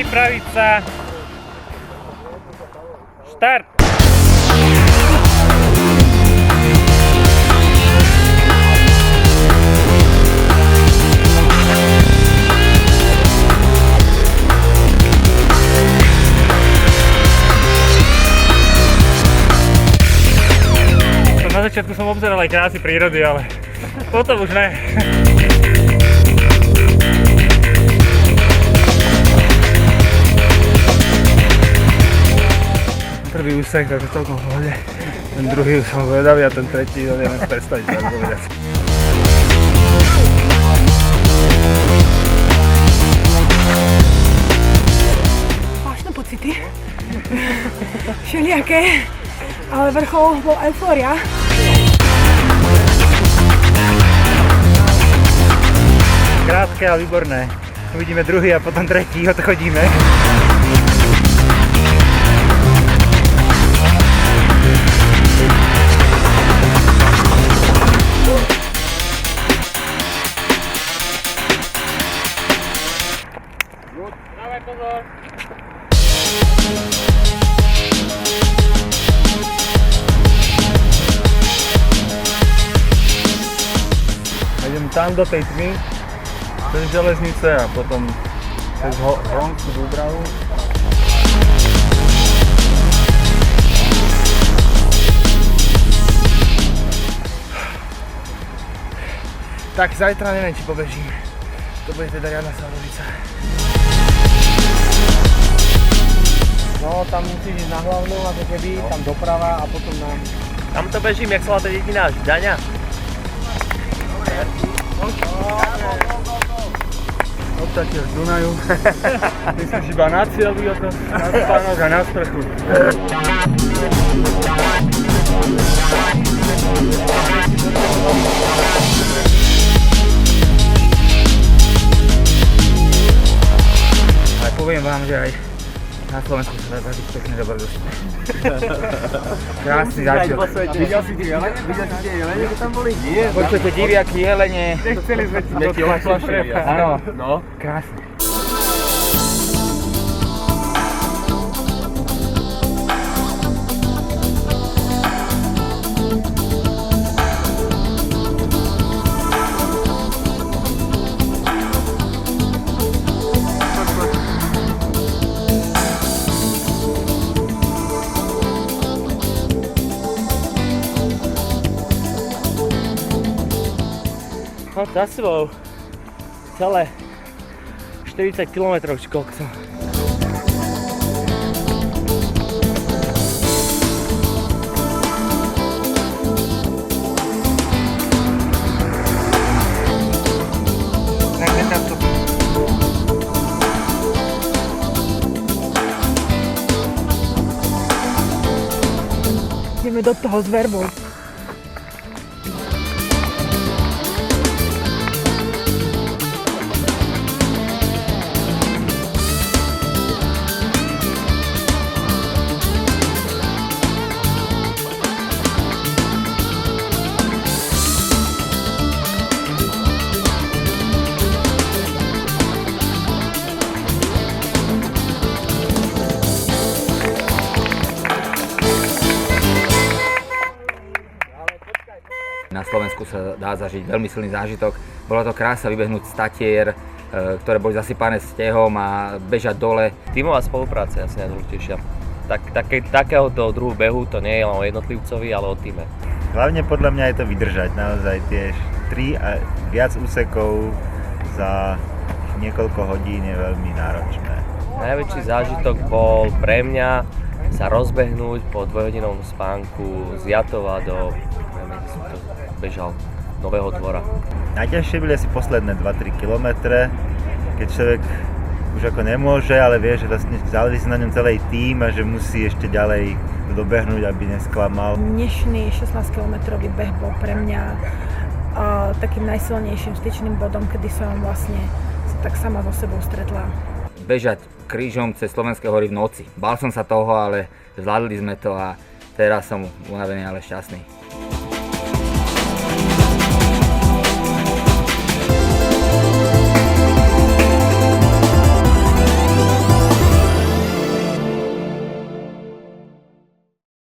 pripraviť sa. Štart! Na začiatku som obzeral aj krásy prírody, ale potom už ne. Prvý úsek, takže celkom v pohode. Ten druhý už som vedavý a ten tretí, no neviem predstaviť, tak povedať. Vážne pocity. Všelijaké, ale vrchol bol eufória. Krátke a výborné. Uvidíme druhý a potom tretí, odchodíme. Dávaj pozor! Idem tam do tej tmy, cez železnice a potom cez Hronskú Dúbravu. Tak zajtra neviem, či pobežím. To bude teda riadna Slavodica. No, tam musíš ísť na hlavnú, ako keby, tam doprava a potom nám... Tam to bežím, jak sa má to jediná Žďaňa. Odtaďte z Dunaju. Myslíš iba na cieľ, na spánok a na sprchu. Ale poviem vám, že aj na Slovensku sa dá zažiť pekne dobrodružstvo. Krásny zážitok. Videl si tie jelene, že tam boli? Nie. Počujete diviaky, jelene. Nechceli sme si dotknúť. Áno, No. krásne. No za sebou celé 40 km či koľko som. Ideme do toho s verbou. Na Slovensku sa dá zažiť veľmi silný zážitok. Bola to krása vybehnúť statier, ktoré boli zasypané snehom a bežať dole. Tímová spolupráca je asi najdôležitejšia. Takéhoto druhu behu to nie je len o jednotlivcovi, ale o tíme. Hlavne podľa mňa je to vydržať naozaj tie 3 a viac úsekov za niekoľko hodín je veľmi náročné. Najväčší zážitok bol pre mňa sa rozbehnúť po 2-hodinovom spánku z Jatova do, neviem, kde som to bežal, Nového Dvora. Najťažšie boli asi posledné 2-3 kilometre, keď človek už ako nemôže, ale vie, že vlastne záleží na ňom celý tím a že musí ešte ďalej dobehnúť, aby nesklamal. Dnešný 16-kilometrový beh bol pre mňa takým najsilnejším styčným bodom, kedy som vlastne sa tak sama so sebou stretla. Bežať krížom cez Slovenské hory v noci. Bál som sa toho, ale zvládli sme to a teraz som unavený, ale šťastný.